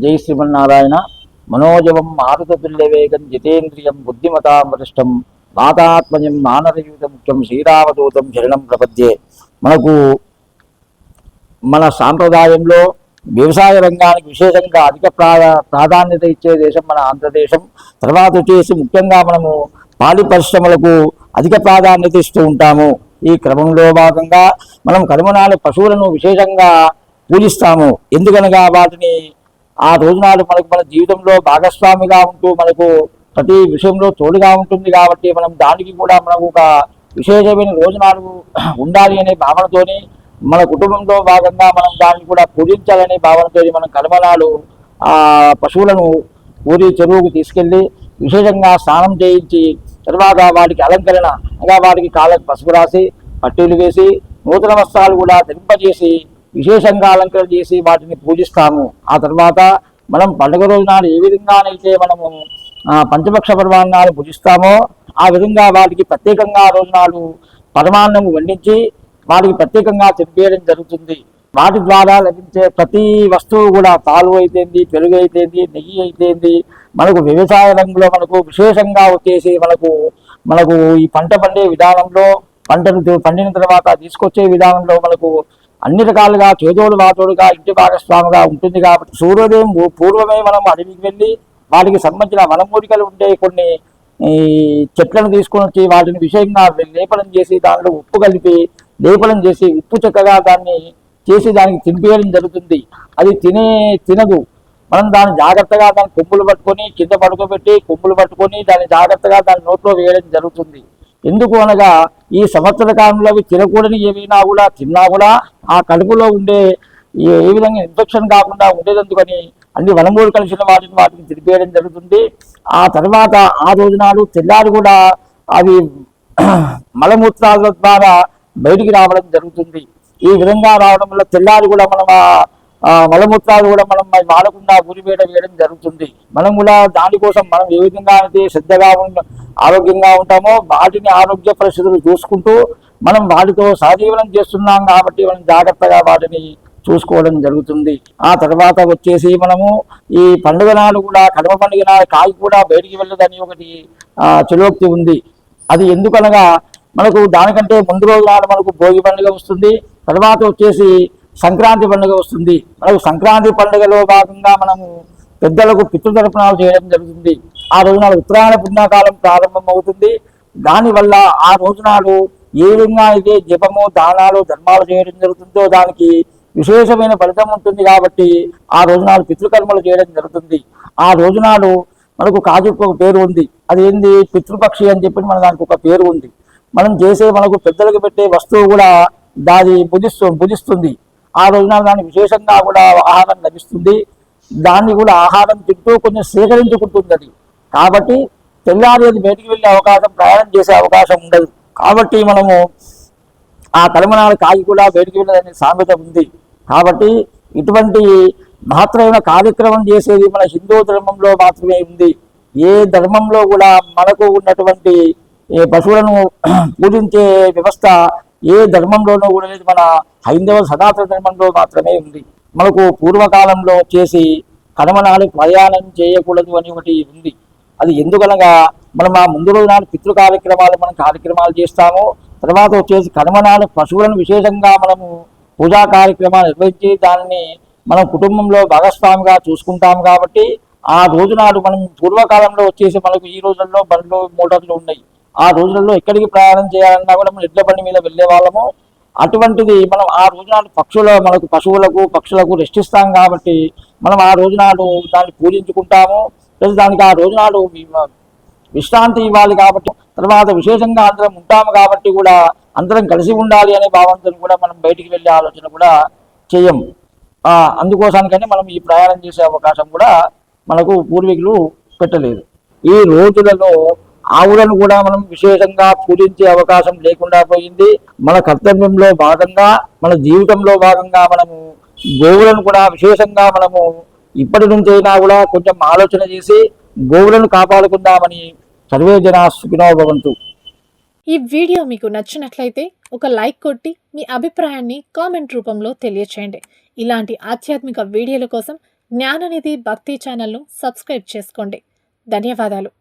జై శ్రీమన్నారాయణ. మనోజవం మారుతతుల్యవేగం జితేంద్రియం బుద్ధిమతాం వరిష్టం వాతాత్మజం మానరయూత ముఖ్యం శ్రీరామదూతం శరణం ప్రపద్యే. మనకు మన సాంప్రదాయంలో వ్యవసాయ రంగానికి విశేషంగా అధిక ప్రాధాన్యత ఇచ్చే దేశం మన ఆంధ్రదేశం. తర్వాత వచ్చేసి ముఖ్యంగా మనము పాడి పరిశ్రమలకు అధిక ప్రాధాన్యత ఇస్తూ ఉంటాము. ఈ క్రమంలో భాగంగా మనం కనుమనాడు పశువులను విశేషంగా పూజిస్తాము. ఎందుకనగా వాటిని ఆ రోజునాడు మనకు మన జీవితంలో భాగస్వామిగా ఉంటూ మనకు ప్రతి విషయంలో తోడుగా ఉంటుంది. కాబట్టి మనం దానికి కూడా మనకు ఒక విశేషమైన రోజునాడు ఉండాలి అనే భావనతోని మన కుటుంబంలో భాగంగా మనం దాన్ని కూడా పూజించాలనే భావనతో మనం కనుమనాడు ఆ పశువులను ఊరి చెరువుకు తీసుకెళ్ళి విశేషంగా స్నానం చేయించి తర్వాత వాటికి అలంకరణ అనగా వాటికి కాళ్ళకు పసుపు రాసి పట్టీలు వేసి నూతన వస్త్రాలు కూడా ధరింపజేసి విశేషంగా అలంకరణ చేసి వాటిని పూజిస్తాము. ఆ తర్వాత మనం పండుగ రోజు నాడు ఏ విధంగానైతే మనము పంచపక్ష పర్వాన్నాలు పూజిస్తామో ఆ విధంగా వాటికి ప్రత్యేకంగా రోజు నాడు పరమాన్నము వండించి వాటికి ప్రత్యేకంగా తినిపేయడం జరుగుతుంది. వాటి ద్వారా లభించే ప్రతి వస్తువు కూడా పాలు అయితేంది, పెరుగు అయితేంది, నెయ్యి అయితేంది, మనకు వ్యవసాయ రంగంలో మనకు విశేషంగా వచ్చేసి మనకు ఈ పంట పండే విధానంలో పంటను పండిన తర్వాత తీసుకొచ్చే విధానంలో మనకు అన్ని రకాలుగా చేదోడు వాతోడుగా ఇంటి భాగస్వామిగా ఉంటుంది. కాబట్టి సూర్యోదయం పూర్వమే మనం అడవికి వెళ్ళి వాటికి సంబంధించిన వనమూలికలు ఉండే కొన్ని ఈ చెట్లను తీసుకొని వచ్చి వాటిని విషయంగా లేపనం చేసి దాంట్లో ఉప్పు కలిపి లేపనం చేసి ఉప్పు చక్కగా దాన్ని చేసి దానికి తినిపేయడం జరుగుతుంది. అది తినదు. మనం దాన్ని జాగ్రత్తగా దాని కొమ్ములు పట్టుకొని కింద పడుకోబెట్టి కొమ్ములు పట్టుకొని దాన్ని జాగ్రత్తగా దాని నోట్లో వేయడం జరుగుతుంది. ఎందుకు అనగా ఈ సంవత్సర కాలంలో అవి తినకూడని ఏమైనా కూడా తిన్నా కూడా ఆ కడుపులో ఉండే ఏ విధంగా ఇన్ఫెక్షన్ కాకుండా ఉండేదందుకని అన్ని వనమూలు కలిసిన వాటిని తిరిపేయడం జరుగుతుంది. ఆ తర్వాత ఆ రోజు నాడు తెల్లారి కూడా అవి మలమూత్రాల ద్వారా బయటికి రావడం జరుగుతుంది. ఈ విధంగా రావడం వల్ల తెల్లారి కూడా మనం మలమూత్రాలు కూడా మనం వాడకుండా వేయడం జరుగుతుంది. మనం కూడా దానికోసం మనం ఏ విధంగా అయితే శ్రద్ధగా ఆరోగ్యంగా ఉంటామో వాటిని ఆరోగ్య పరిస్థితులు చూసుకుంటూ మనం వాటితో సహజీవనం చేస్తున్నాం. కాబట్టి మనం జాగ్రత్తగా వాటిని చూసుకోవడం జరుగుతుంది. ఆ తర్వాత వచ్చేసి మనము ఈ పండుగ నాడు కూడా కడమ పండుగ నాడు కాకి కూడా బయటికి వెళ్ళదని ఒకటి చలోక్తి ఉంది. అది ఎందుకనగా మనకు దానికంటే ముందు రోజు నాడు మనకు భోగి పండుగ వస్తుంది. తర్వాత వచ్చేసి సంక్రాంతి పండుగ వస్తుంది. మనకు సంక్రాంతి పండుగలో భాగంగా మనము పెద్దలకు పితృతర్పణాలు చేయడం జరుగుతుంది. ఆ రోజునాడు ఉత్తరాయణ పుణ్యకాలం ప్రారంభం అవుతుంది. దానివల్ల ఆ రోజునాడు ఏ విధంగా అయితే జపము దానాలు ధర్మాలు చేయడం జరుగుతుందో దానికి విశేషమైన ఫలితం ఉంటుంది. కాబట్టి ఆ రోజునాడు పితృకర్మలు చేయడం జరుగుతుంది. ఆ రోజునాడు మనకు కాజుకు ఒక పేరు ఉంది. అది ఏంది? పితృపక్షి అని చెప్పి మన దానికి ఒక పేరు ఉంది. మనం చేసే మనకు పెద్దలకు పెట్టే వస్తువు కూడా దాని భుజిస్తుంది. ఆ రోజున దానికి విశేషంగా కూడా ఆహారం లభిస్తుంది. దాన్ని కూడా ఆహారం తింటూ కొంచెం సేకరించుకుంటుంది అది. కాబట్టి తెల్లారి అది బయటికి వెళ్ళే అవకాశం, ప్రయాణం చేసే అవకాశం ఉండదు. కాబట్టి మనము ఆ కలమనాడు కాగి కూడా బయటికి వెళ్ళదనే సామెత ఉంది. కాబట్టి ఇటువంటి మహత్తరమైన కార్యక్రమం చేసేది మన హిందూ ధర్మంలో మాత్రమే ఉంది. ఏ ధర్మంలో కూడా మనకు ఉన్నటువంటి పశువులను పూజించే వ్యవస్థ ఏ ధర్మంలోనూ కూడా లేదు. మన హైందవ సనాతన ధర్మంలో మాత్రమే ఉంది. మనకు పూర్వకాలంలో వచ్చేసి కనుమనాడు ప్రయాణం చేయకూడదు అని ఒకటి ఉంది. అది ఎందుకనగా మనం ఆ ముందు రోజు నాడు పితృ కార్యక్రమాలు చేస్తాము. తర్వాత వచ్చేసి కనుమనాడు పశువులను విశేషంగా మనము పూజా కార్యక్రమాలు నిర్వహించి దానిని మనం కుటుంబంలో భాగస్వామిగా చూసుకుంటాము. కాబట్టి ఆ రోజునాడు మనం పూర్వకాలంలో వచ్చేసి మనకు ఈ రోజుల్లో బండ్లు మోటార్లు ఉన్నాయి. ఆ రోజులలో ఎక్కడికి ప్రయాణం చేయాలన్నా కూడా మనం ఎడ్ల బండి మీద వెళ్ళే వాళ్ళము. అటువంటిది మనం ఆ రోజునాడు మనకు పక్షులకు రెస్ట్ ఇస్తాం. కాబట్టి మనం ఆ రోజునాడు దాన్ని పూజించుకుంటాము. ప్లస్ దానికి ఆ రోజునాడు విశ్రాంతి ఇవ్వాలి. కాబట్టి తర్వాత విశేషంగా అందరం ఉంటాము. కాబట్టి కూడా అందరం కలిసి ఉండాలి అనే భావంతో కూడా మనం బయటికి వెళ్ళే ఆలోచన కూడా చేయం. అందుకోసానికని మనం ఈ ప్రయాణం చేసే అవకాశం కూడా మనకు పూర్వీకులు పెట్టలేదు. ఈ రోజులలో ఆవులను కూడా మనం విశేషంగా పూజించే అవకాశం లేకుండా పోయింది. మన కర్తవ్యంలో భాగంగా, మన జీవితంలో భాగంగా మనము గోవులను కూడా విశేషంగా మనము ఇప్పటి నుంచైనా కూడా కొంచెం ఆలోచన చేసి గోవులను కాపాడుకుందామని సర్వే జనా సుఖినో భవంతు. ఈ వీడియో మీకు నచ్చినట్లయితే ఒక లైక్ కొట్టి మీ అభిప్రాయాన్ని కామెంట్ రూపంలో తెలియచేయండి. ఇలాంటి ఆధ్యాత్మిక వీడియోల కోసం జ్ఞాననిధి భక్తి ఛానల్ను సబ్స్క్రైబ్ చేసుకోండి. ధన్యవాదాలు.